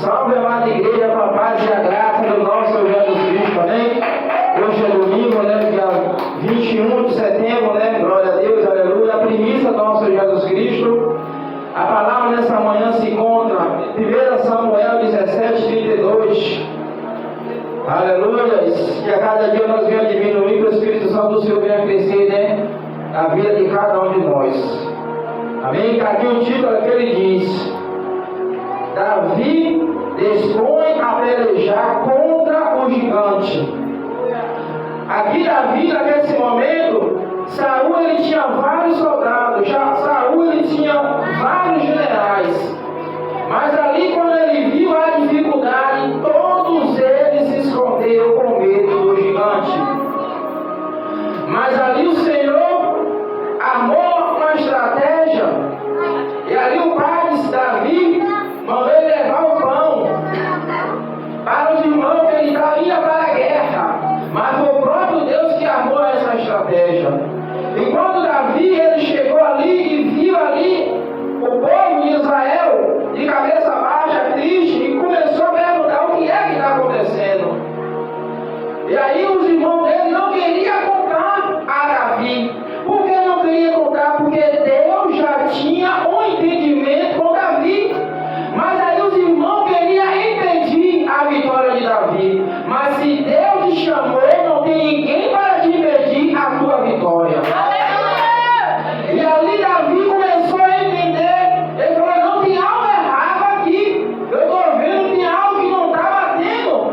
Salve, amada igreja, com a paz e a graça do nosso Senhor Jesus Cristo, amém? Hoje é domingo, né? Dia 21 de setembro, né? Glória a Deus, aleluia. A primícia do nosso Senhor Jesus Cristo. A palavra nessa manhã se encontra em 1 Samuel 17:32. Aleluia. Que a cada dia nós venhamos diminuir, que o Espírito Santo do Senhor venha crescer, né? Na vida de cada um de nós. Amém? Aqui o título é que ele diz: Davi dispõe a pelejar contra o gigante. Aqui Davi, nesse momento, Saul ele tinha vários soldados, Saul ele tinha vários generais. Mas ali, quando ele viu a dificuldade, todos eles se esconderam com medo do gigante. Mas ali o Senhor armou uma estratégia, e ali o pai de Davi mandou ele levar o pão para os irmãos que ele ia para a guerra. Mas foi o próprio Deus que armou essa estratégia. E quando Davi ele chegou ali e viu ali o povo de Israel de cabeça baixa, triste, e começou a perguntar o que é que está acontecendo. E aí os irmãos dele não queriam contar a Davi. Por que não queria contar? Porque Deus já tinha um entendimento com Davi. Mas aí os irmãos queriam impedir a vitória de Davi. Mas se Deus te chamou, não tem ninguém para te impedir a tua vitória. E ali Davi começou a entender. Ele falou: não, tem algo errado aqui. Eu estou vendo que tem algo que não está batendo.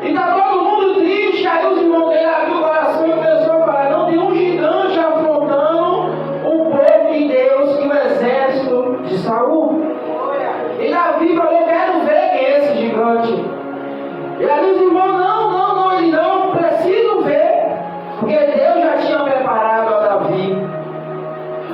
E está todo mundo triste. Aí os irmãos dele abriu o coração e começou a falar: não, tem um gigante afrontando o povo de Deus e o exército de Saul. E Davi falou: quero ver quem é esse gigante. E ali os irmãos: não, ele não preciso ver, porque Deus já tinha preparado a Davi.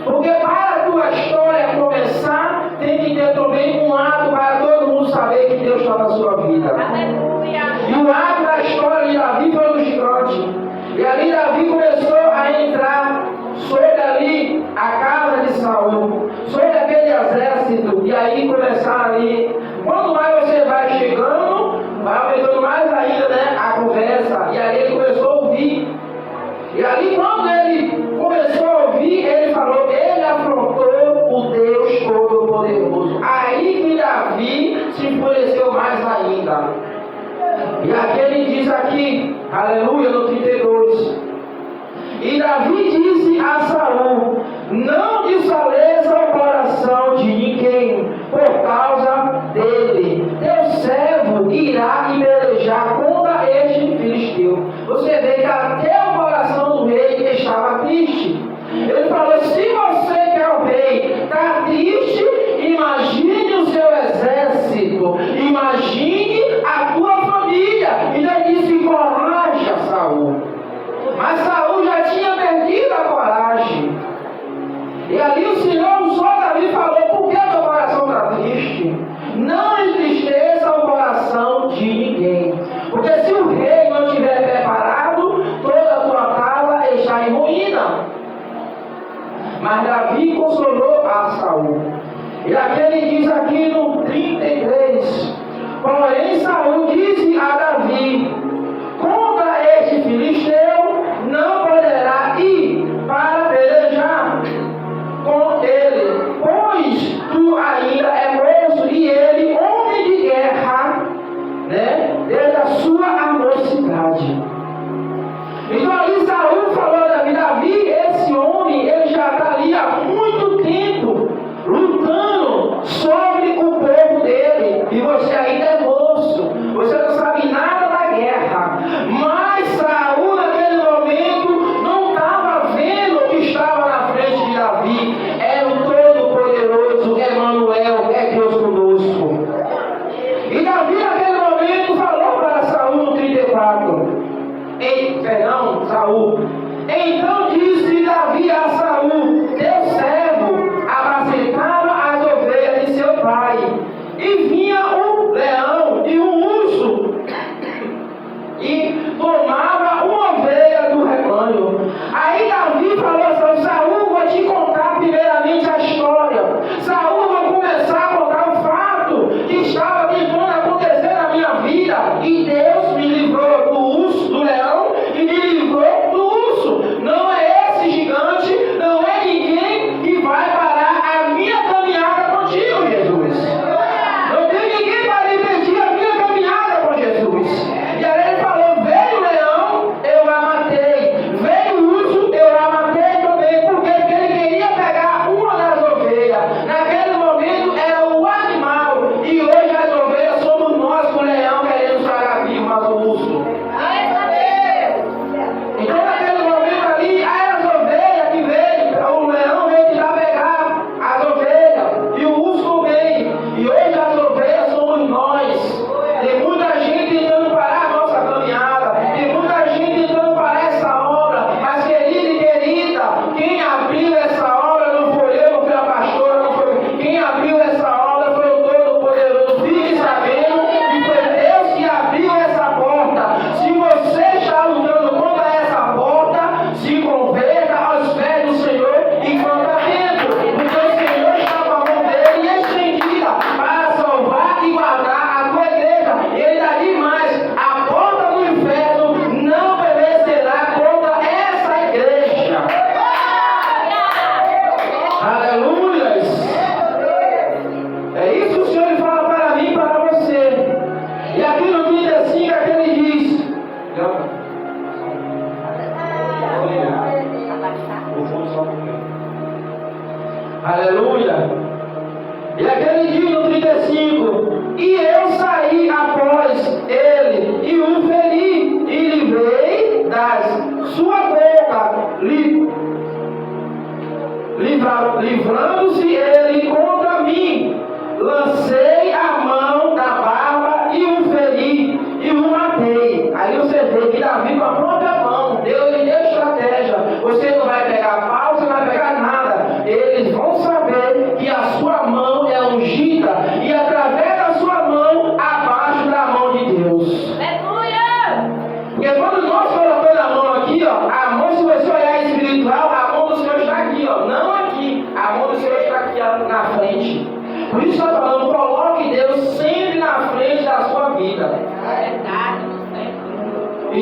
Porque para a tua história começar, tem que ter também um ato para todo mundo saber que Deus está na sua vida. Aleluia. E o ato da história de Davi foi do gigante. E ali Davi começou a entrar sobre ali a casa de Saul, sobre aquele exército. E aí começaram ali. Quando mais você vai chegando, vai aumentando mais ainda, né, a conversa. E aí ele começou a ouvir. E ali quando ele começou a ouvir, ele falou: ele afrontou o Deus Todo-Poderoso. Aí que Davi se enfureceu mais ainda. E aqui ele diz aqui, aleluia, no 32. E Davi disse a Saul: não desfaleça o coração de ninguém por causa dele. Teu servo irá e pelejar contra este filisteu. Você vê que até o coração do rei estava triste. Ele falou: se você que é o rei está triste, imagine o seu exército, imagine a tua família. E ele disse: coraja, Saul. Mas Saul já tinha perdido a coragem. E ali o Senhor usou Davi e falou: por que teu coração está triste? Não entristeça o coração de ninguém. Porque se o rei não estiver preparado, toda a tua casa está em ruína. Mas Davi consolou a Saul. E aqui ele diz aqui no 33: porém Saul disse a Davi: contra este filisteu não poderá ir para pelejar com ele, pois tu ainda é moço e ele homem de guerra, né, desde a sua mocidade. Então ali Saul falou a Davi: Davi, esse homem, ele já está ali há muito tempo lutando sobre o povo dele.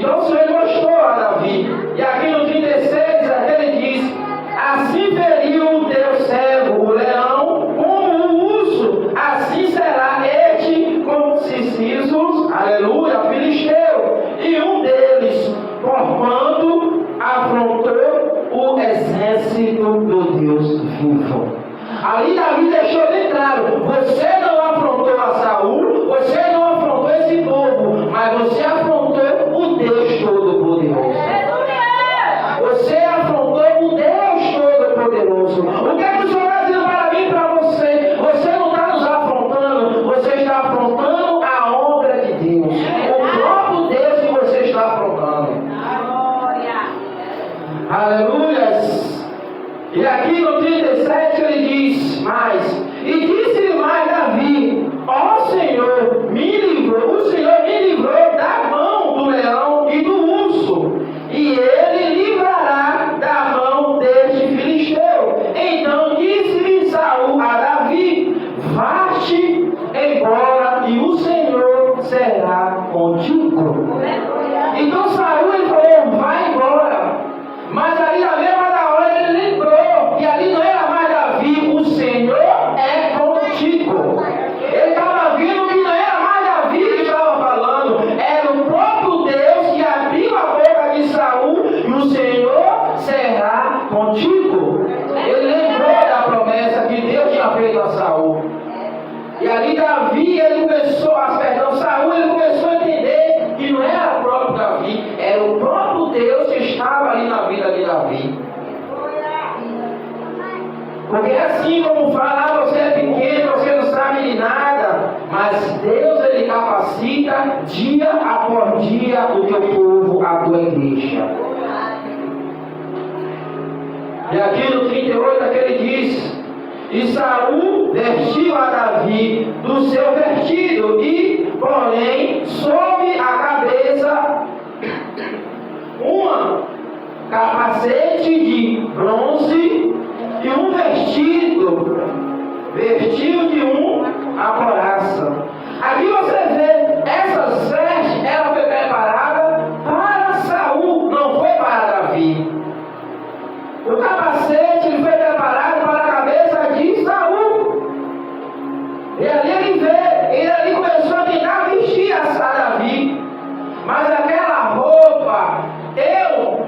Então o Senhor mostrou a Davi. E aqui no 36, ele diz: assim feriu o teu servo, o leão, como o urso, assim será este com Cisos, aleluia, filisteu. E um deles, porquanto afrontou o exército do Deus vivo. Ali Davi deixou bem claro: você não afrontou a Saul, você não afrontou esse povo, mas você afrontou o Deus Todo-Poderoso. Você afrontou o Deus Todo-Poderoso. O que é que o Senhor está dizendo para mim e para você? Você não está nos afrontando, você está afrontando a obra de Deus. O próprio Deus que você está afrontando. Aleluias. E aqui no 37 ele diz mais: e disse-lhe mais Davi: ó Senhor, o Senhor me livrou da mão do leão e do urso, e ele livrará da mão deste filisteu. Então disse-lhe Saul a Davi: vá-te embora e o Senhor será contigo. Então Saul ele falou: vai embora. Mas aí na mesma da hora ele lembrou que ali não era mais Davi: o Senhor é contigo. Ele estava vendo que não era mais Davi que estava falando, era o próprio Deus que abriu a boca de Saul: e o Senhor será contigo. Ele lembrou da promessa que Deus tinha feito a Saul. E ali Davi, Saul, ele começou a entender que não era o próprio Davi, era o próprio Deus que estava ali na vida de Davi. Porque assim como fala: você é pequeno, você não sabe de nada, mas Deus ele capacita dia após dia o teu povo, a tua igreja. E aqui no 38 ele diz: e Saul vestiu a Davi do seu vestido, e porém sobre a cabeça uma capacete de bronze e um vestido, vestiu de a couraça. Aqui você vê, essa veste, ela foi preparada para Saul, não foi para Davi. O capacete ele foi preparado para a cabeça de Saul. E ali ele ali começou a tentar vestir a Davi. Mas aquela roupa, eu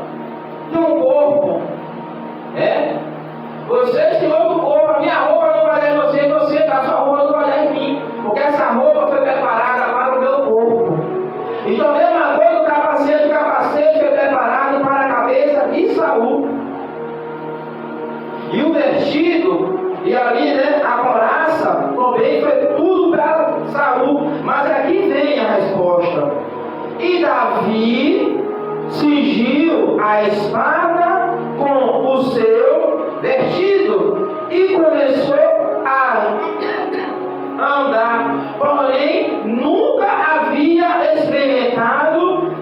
tenho um corpo, né? Vocês têm outro corpo, a minha roupa não vai dar em você, a sua roupa não vai dar em mim. Porque essa roupa foi preparada para o meu corpo. Então, a mesma coisa, o capacete foi preparado para a cabeça de Saul. E o vestido, e ali, né, a couraça, também foi tudo para Saul. Mas aqui vem a resposta. E Davi cingiu a espada com o seu vestido e começou a andar. Porém, nunca havia experimentado.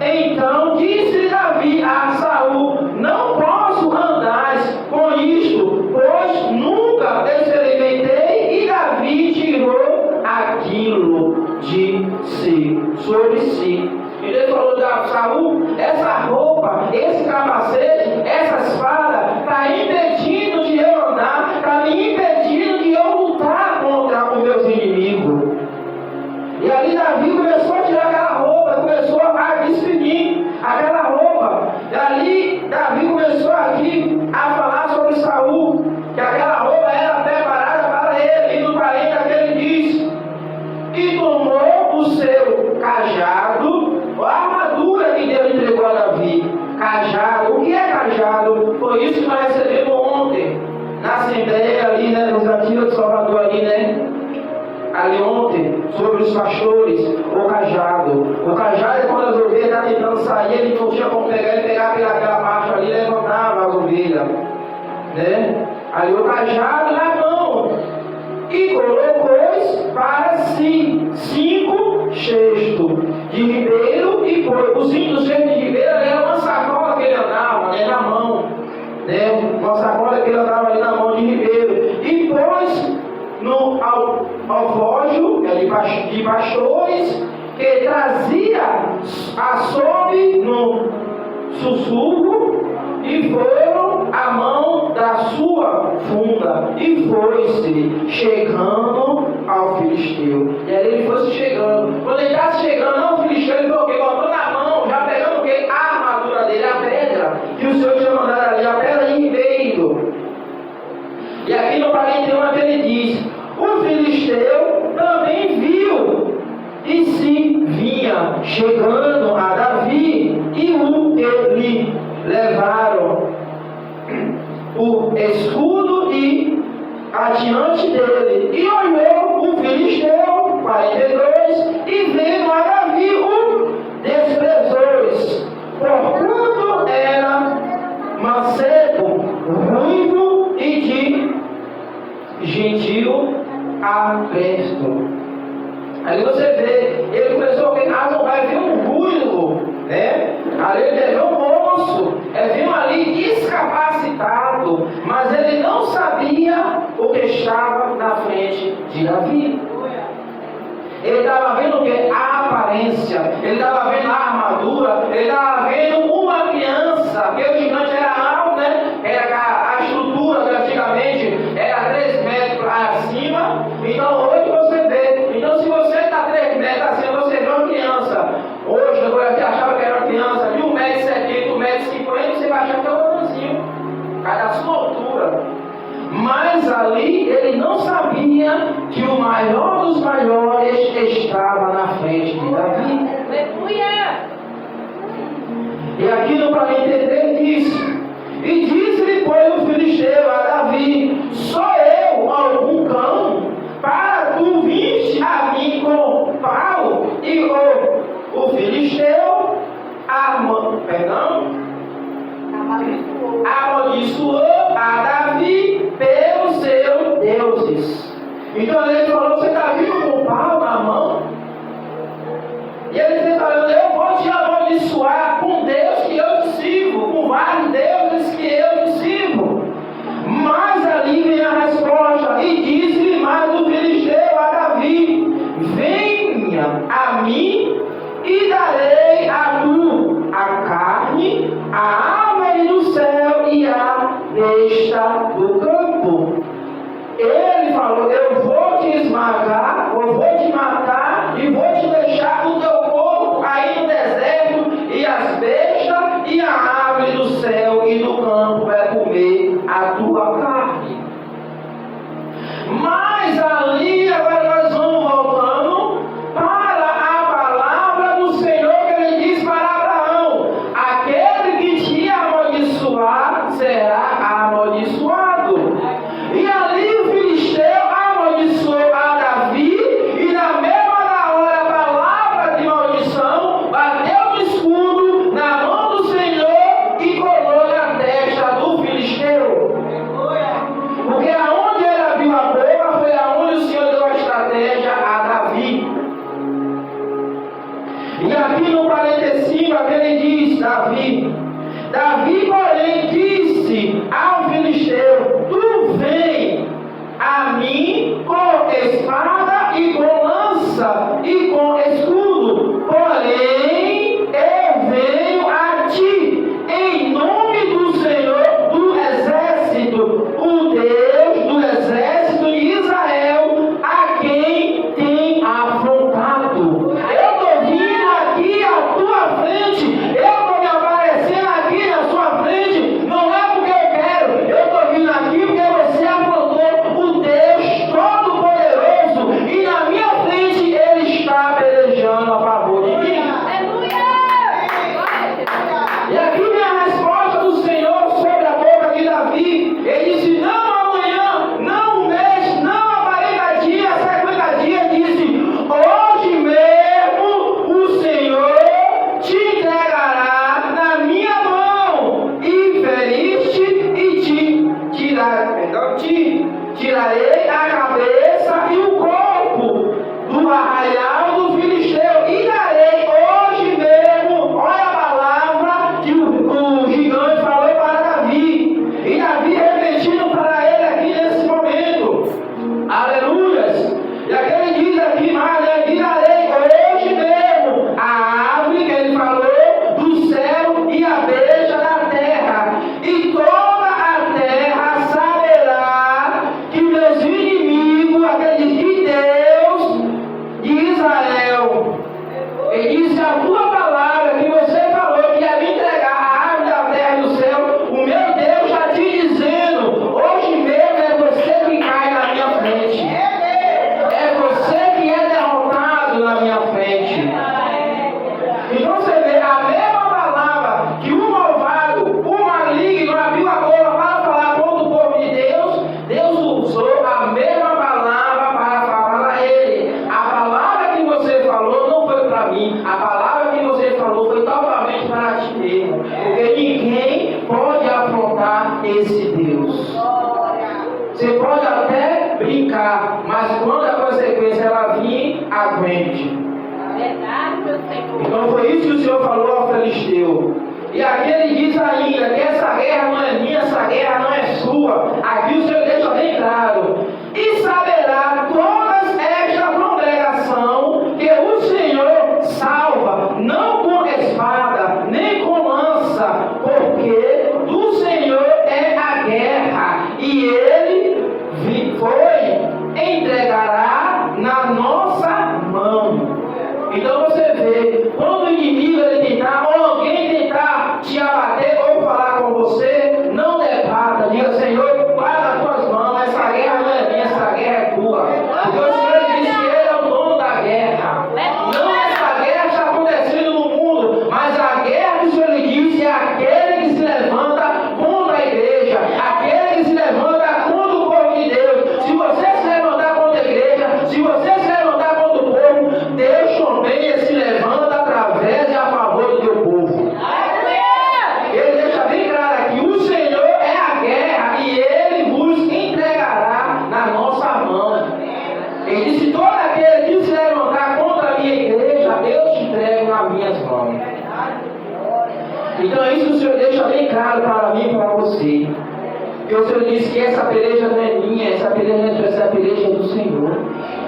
Então disse Davi a Saul: não posso andar com isto, pois nunca experimentei. E Davi tirou aquilo de si, sobre si. E ele falou a Saul: essa roupa, esse capacete, essa espada está impedindo de eu andar, está me impedindo de eu lutar contra os meus inimigos. E ali Davi começou a tirar aquela roupa, começou a despinir aquela roupa. E ali Davi começou aqui a falar sobre Saul, que aquela roupa era preparada para ele. E no 40 ele diz: e tomou o seu cajado, a armadura que Deus entregou a Davi. Cajado, o que é cajado? Foi isso que nós recebemos ontem, na Assembleia ali, né, nos Antigos de Salvador ali, né? Ali ontem, sobre os pastores, o cajado. O cajado é quando as ovelhas estão tentando sair, ele não tinha como pegar, ele pegava aquela parte ali e levantava as ovelhas, né? Aí o cajado na mão. E colocou para si 5 cestos de ribeiro, e os 5 cestos de ribeiro era uma sacola que ele andava, né, na mão, né? Uma sacola que ele andava ali na mão de ribeiro. E pôs no alforjo de pastores, que trazia a sob no sussurro, e foram a mão da sua funda, e foi-se chegando ao filisteu. E aí ele foi se chegando. Quando ele está chegando ao filisteu, ele foi o quê? Botou na mão, já pegando o quê? A armadura dele, a pedra que o Senhor tinha mandado ali, a pedra de ribeiro. E aqui no 41 ele diz: o filisteu também viu, e se vinha chegando a Davi, e o que lhe levaram o escudo e adiante dele, e olhou o filisteu, 42, e vendo a Davi o desprezou, porquanto era mancebo, ruivo e de gentil apresto. Ali você vê, ele começou a vai ver um ruivo, né? Ali ele vê um moço, viu ali discapacitado, mas ele não sabia o que estava na frente de Davi. Ele estava vendo o que? A aparência, ele estava vendo a armadura, ele estava vendo uma criança, porque o gigante era alto, né? Era a estrutura que antigamente era 3 metros acima, então hoje você vê. Então se você está 3 metros acima, você vê uma criança. Hoje, eu achava que era uma criança de 1,70 m, 1,50 m, você vai achar que é um anãozinho, por causa da sua altura. Mas ali ele não sabia que o maior dos maiores estava na frente de Davi. E aqui no 43 diz: e disse-lhe, pois, o filisteu a Davi: sou eu algum cão, para tu viste a mim com pau? E o filisteu amaldiçoou a Davi pelos seus deuses. Então ele falou: você está vindo com o pau na mão? E ele está falando: eu vou te amaldiçoar com Deus que eu te sirvo, com vários deuses que eu te sirvo. Mas ali vem a resposta: e disse-lhe mais o filisteu a Davi: venha a mim e darei a tu a carne, a ave do céu e a besta do campo. Ele falou: eu vou te esmagar, eu vou te matar e vou te deixar o teu corpo aí no deserto, e as bestas e a ave do céu e do campo vai comer a tua carne. Mas ali agora nós vamos voltando para a palavra do Senhor, que ele diz para Abraão: aquele que te amaldiçoar será amaldiçoado. E ali o filisteu amaldiçoou a Davi, e na mesma hora a palavra de maldição bateu o escudo na mão do Senhor e colou na testa do filisteu. Porque aonde ele abriu a boca foi aonde o Senhor deu a estratégia a Davi. E aqui no 45 ele diz: Davi, porém, disse ao filisteu: tu vem a mim com espada e com lança e com escudo, porém eu venho a ti em nome do Senhor do exército, o Deus do exército de Israel, a quem tem afrontado. Eu estou vindo aqui à tua frente, eu estou me aparecendo aqui na sua frente, não é porque eu quero, eu estou vindo aqui porque você afrontou o Deus Todo-Poderoso, e na minha frente ele está pelejando a favor de mim. E aqui vem a resposta do Senhor sobre a boca de Davi. Ele disse: não amanhã, não um mês, não a 40 dias, 50 dias. Disse: hoje mesmo o Senhor te entregará na minha mão, e feriste e tirarei a cabeça e o corpo do arraial do filisteu, e darei hoje mesmo. Olha a palavra que o gigante falou para Davi, e Davi repetindo para ele aqui nesse momento. Aleluias! E aquele diz aqui mais, né? E darei hoje mesmo Ele disse: a tua palavra que você falou que ia me entregar a árvore da terra e do céu, o meu Deus está te dizendo, hoje mesmo é você que cai na minha frente. É você que é derrotado na minha frente. Então você vê a mesma palavra que o malvado, o maligno abriu a boca para falar contra o povo de Deus, Deus usou a mesma palavra para falar a ele. A palavra que você falou não foi para mim, a palavra que você falou foi totalmente para ti mesmo, porque ninguém pode afrontar esse Deus. Você pode até brincar, mas quando a consequência ela vir, aguente. Então foi isso que o Senhor falou ao filisteu. E aqui ele diz ainda que essa guerra não é minha, essa guerra não é sua. Aqui o Senhor deixa bem claro: e saberá toda esta congregação que o Senhor salva, não com espada, nem com lança, porque do Senhor é a guerra, e ele entregará na nossa mão. Então você vê, quando o inimigo ele tentar, ou alguém tentar te abater ou falar com você, não debata, diga: Senhor, guarda as tuas mãos, essa guerra não é minha, essa guerra é tua. Porque o Senhor disse que ele é o dono da guerra. Não essa guerra está acontecendo no mundo, mas a guerra que o Senhor lhe disse é aquele que se levanta contra a igreja, aquele que se levanta contra o povo de Deus. Se você se levantar contra a igreja, se você se levantar contra o povo, Deus também se levanta através e a favor do teu povo. Ele deixa bem claro aqui: o Senhor é a guerra e ele vos entregará na nossa mão. Ele disse: todo aquele que se levantar contra a minha igreja, eu te entrego nas minhas mãos. Então isso o Senhor deixa bem claro para mim e para você. Porque o Senhor disse que essa peleja não é minha, essa peleja não é sua, essa peleja é do Senhor.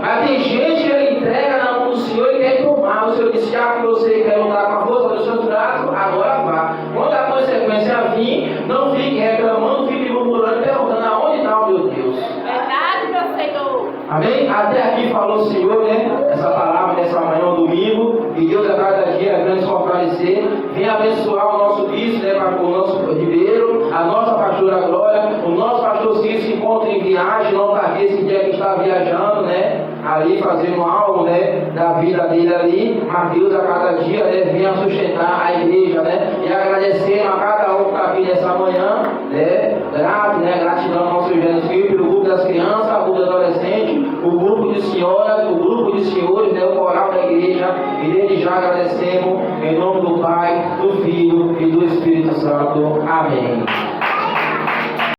Mas tem gente que ele entrega na mão do Senhor e quer tomar. O Senhor disse: já que você quer lutar com a força dos seus braços, agora vá. Quando a consequência vir, não fique reclamando, fique murmurando, perguntando: aonde está o meu Deus? Verdade, meu Senhor. Amém? Até aqui falou o Senhor, né? Essa palavra nessa manhã, domingo. E Deus a cada dia é grande fortalecer. Vem abençoar o nosso bispo, né? O nosso ribeiro, a nossa pastora Glória, o nosso pastor Cícero se encontra em viagem, não está aqui esse dia que está viajando, né? Ali fazendo algo, né? Da vida dele ali. Mas Deus a cada dia, né? Venha sustentar a igreja, né? E agradecendo a cada um que está aqui nessa manhã, né? Grato, né? Gratidão ao nosso Jesus Filho, pelo grupo das crianças, o grupo dos adolescentes, o grupo de senhoras, o grupo de senhores, né? O coral da igreja. E desde já agradecemos em nome do Pai, do Filho e do Espírito Santo. Amém.